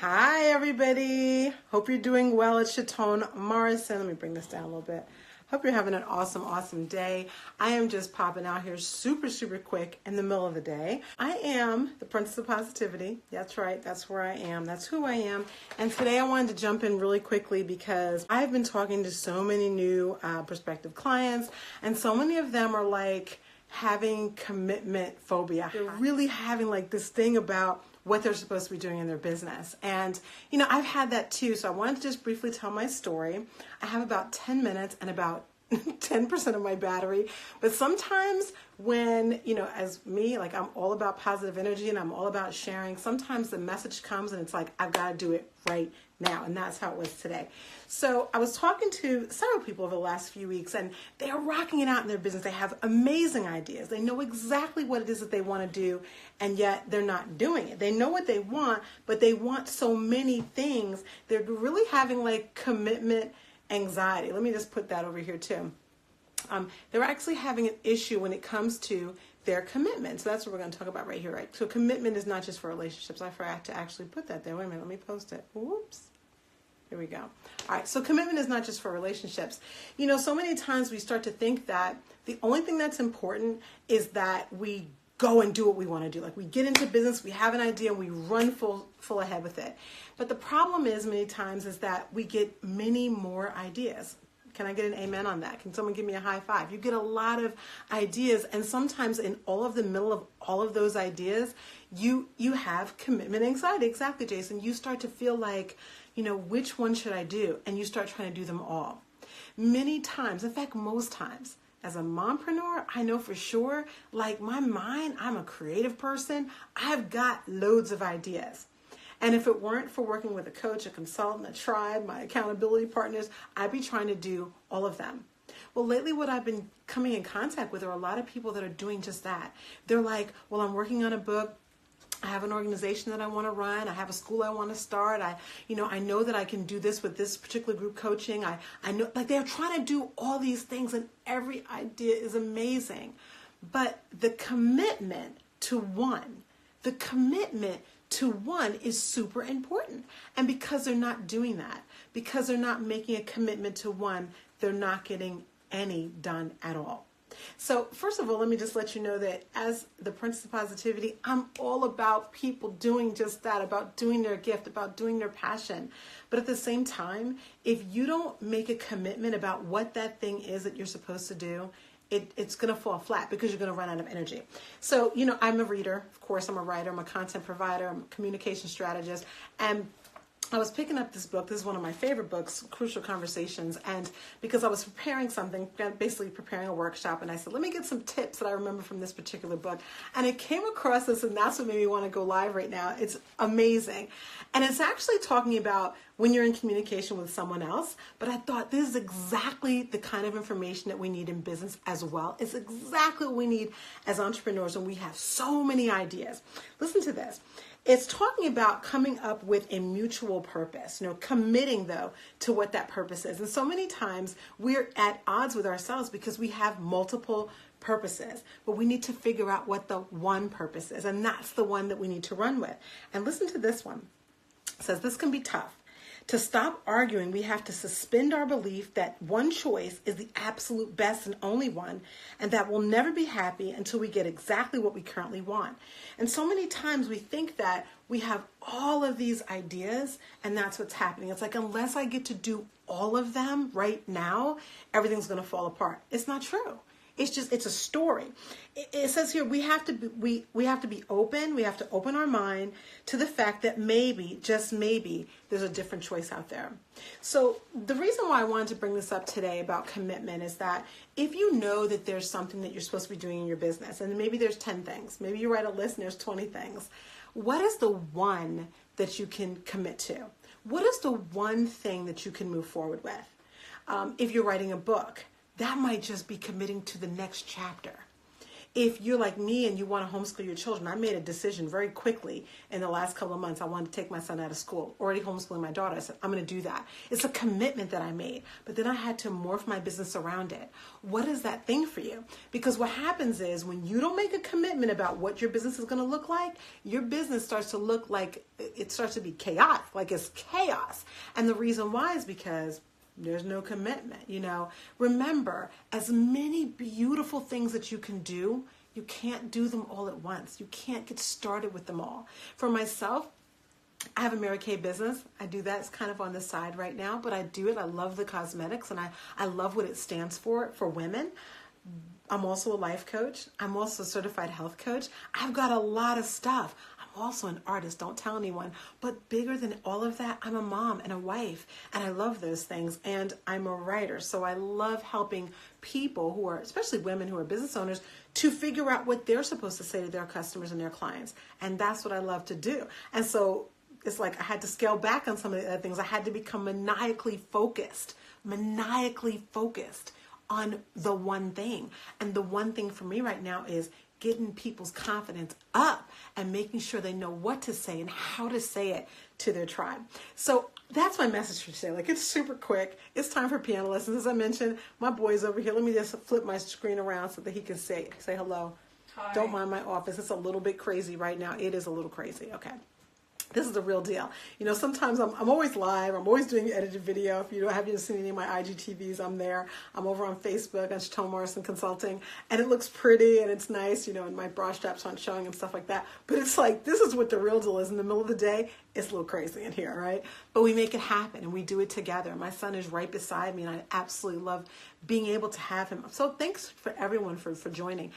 Hi, everybody. Hope you're doing well. It's Chatone, Morrison. Let me bring this down a little bit. Hope you're having an awesome day. I am just popping out here super quick in the middle of the day. I am the Princess of Positivity. That's right. That's where I am. That's who I am. And today I wanted to jump in really quickly because I've been talking to so many new prospective clients, and so many of them are like having commitment phobia. They're really having like this thing about what they're supposed to be doing in their business. And, you know, I've had that too. So I wanted to just briefly tell my story. I have about 10 minutes and about 10% of my battery. But sometimes when, you know, as me, like I'm all about positive energy and I'm all about sharing, sometimes the message comes and it's like, I've got to do it right now. And that's how it was today. So I was talking to several people over the last few weeks, and they are rocking it out in their business. They have amazing ideas. They know exactly what it is that they want to do, and yet they're not doing it. They know what they want, but they want so many things. They're really having like commitment anxiety. Let me just put that over here too. They're actually having an issue when it comes to their commitment. So that's what we're going to talk about right here, right? So commitment is not just for relationships. I forgot to actually put that there. Wait a minute, let me post it. Whoops. Here we go. All right, so commitment is not just for relationships. You know, so many times we start to think that the only thing that's important is that we go and do what we want to do. Like we get into business, we have an idea, and we run full ahead with it. But the problem is many times is that we get many more ideas. Can I get an amen on that? Can someone give me a high five? You get a lot of ideas, and sometimes in all of the middle of all of those ideas, you have commitment anxiety. Exactly, Jason. You start to feel like, you know, which one should I do? And you start trying to do them all. Many times, in fact, most times, as a mompreneur, I know for sure, like my mind, I'm a creative person. I've got loads of ideas. And if it weren't for working with a coach, a consultant, a tribe, my accountability partners, I'd be trying to do all of them. Well, lately what I've been coming in contact with are a lot of people that are doing just that. They're like, well, I'm working on a book. I have an organization that I want to run. I have a school I want to start. I know that I can do this with this particular group coaching. I know, like they're trying to do all these things, and every idea is amazing. But the commitment to one is super important. And because they're not doing that, because they're not making a commitment to one, they're not getting any done at all. So first of all, let me just let you know that as the Princess of Positivity, I'm all about people doing just that, about doing their gift, about doing their passion. But at the same time, if you don't make a commitment about what that thing is that you're supposed to do, it's going to fall flat because you're going to run out of energy. So, you know, I'm a reader. Of course, I'm a writer. I'm a content provider. I'm a communication strategist. And I was picking up this book. This is one of my favorite books, Crucial Conversations. And because I was preparing something, basically preparing a workshop, and I said, let me get some tips that I remember from this particular book. And it came across this, and that's what made me want to go live right now. It's amazing. And it's actually talking about when you're in communication with someone else. But I thought this is exactly the kind of information that we need in business as well. It's exactly what we need as entrepreneurs when we have so many ideas. Listen to this. It's talking about coming up with a mutual purpose, you know, committing though to what that purpose is. And so many times we're at odds with ourselves because we have multiple purposes, but we need to figure out what the one purpose is. And that's the one that we need to run with. And listen to this one. It says this can be tough. To stop arguing, we have to suspend our belief that one choice is the absolute best and only one, and that we'll never be happy until we get exactly what we currently want. And so many times we think that we have all of these ideas, and that's what's happening. It's like, unless I get to do all of them right now, everything's going to fall apart. It's not true. It's a story. It says here we have to be open. We have to open our mind to the fact that maybe, just maybe, there's a different choice out there. So the reason why I wanted to bring this up today about commitment is that if you know that there's something that you're supposed to be doing in your business, and maybe there's 10 things, maybe you write a list and there's 20 things, what is the one that you can commit to? What is the one thing that you can move forward with? If you're writing a book, that might just be committing to the next chapter. If you're like me and you want to homeschool your children, I made a decision very quickly in the last couple of months. I wanted to take my son out of school. Already homeschooling my daughter. I said, I'm going to do that. It's a commitment that I made. But then I had to morph my business around it. What is that thing for you? Because what happens is when you don't make a commitment about what your business is going to look like, your business starts to look like it starts to be chaotic, like it's chaos. And the reason why is because there's no commitment. Remember, as many beautiful things that you can do, you can't do them all at once. You can't get started with them all. For myself, I have a Mary Kay business. I do that. It's kind of on the side right now, but I do it. I love the cosmetics and I love what it stands for women. I'm also a life coach. I'm also a certified health coach. I've got a lot of stuff. I'm also an artist. Don't tell anyone. But bigger than all of that, I'm a mom and a wife, and I love those things. And I'm a writer. So I love helping people who are, especially women who are business owners, to figure out what they're supposed to say to their customers and their clients. And that's what I love to do. And so it's like I had to scale back on some of the other things. I had to become maniacally focused on the one thing. And the one thing for me right now is getting people's confidence up and making sure they know what to say and how to say it to their tribe. So that's my message for today. Like, it's super quick. It's time for piano lessons. As I mentioned, my boy's over here. Let me just flip my screen around so that he can say hello. Hi. Don't mind my office. It's a little bit crazy right now. It is a little crazy. Okay. This is the real deal. Sometimes I'm always live. I'm always doing edited video. If you haven't seen any of my IGTVs, I'm there. I'm over on Facebook on Chatone Morrison Consulting, and it looks pretty and it's nice, and my bra straps aren't showing and stuff like that. But it's like, this is what the real deal is. In the middle of the day, it's a little crazy in here, right? But we make it happen and we do it together. My son is right beside me, and I absolutely love being able to have him. So thanks for everyone for joining.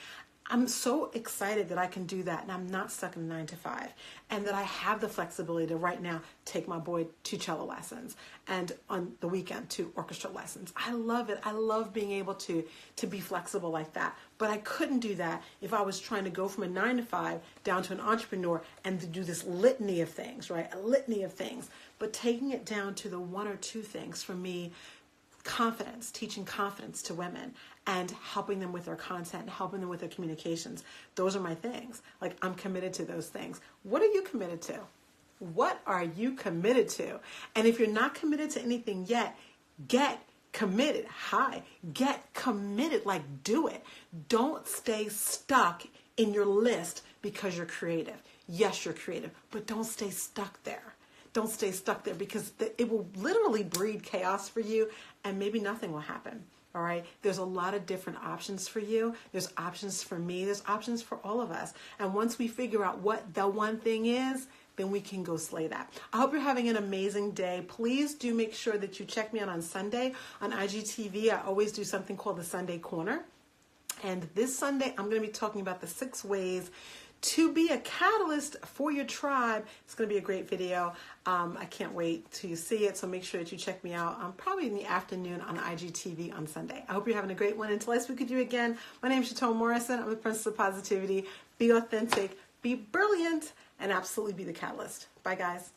I'm so excited that I can do that and I'm not stuck in 9 to 5, and that I have the flexibility to right now take my boy to cello lessons and on the weekend to orchestra lessons. I love it. I love being able to be flexible like that. But I couldn't do that if I was trying to go from a 9 to 5 down to an entrepreneur and to do this litany of things, right? A litany of things. But taking it down to the one or two things for me, confidence, teaching confidence to women and helping them with their content and helping them with their communications. Those are my things. Like, I'm committed to those things. What are you committed to? What are you committed to? And if you're not committed to anything yet, get committed. Get committed. Like, do it. Don't stay stuck in your list because you're creative. Yes, you're creative, but don't stay stuck there. Don't stay stuck there, because it will literally breed chaos for you and maybe nothing will happen. All right. There's a lot of different options for you. There's options for me. There's options for all of us. And once we figure out what the one thing is, then we can go slay that. I hope you're having an amazing day. Please do make sure that you check me out on Sunday on IGTV. I always do something called the Sunday Corner. And this Sunday, I'm going to be talking about the 6 ways to be a catalyst for your tribe. It's going to be a great video. I can't wait to see it. So make sure that you check me out probably in the afternoon on IGTV on Sunday. I hope you're having a great one. Until I speak with you again, my name is Chatone Morrison. I'm the Princess of Positivity. Be authentic, be brilliant, and absolutely be the catalyst. Bye, guys.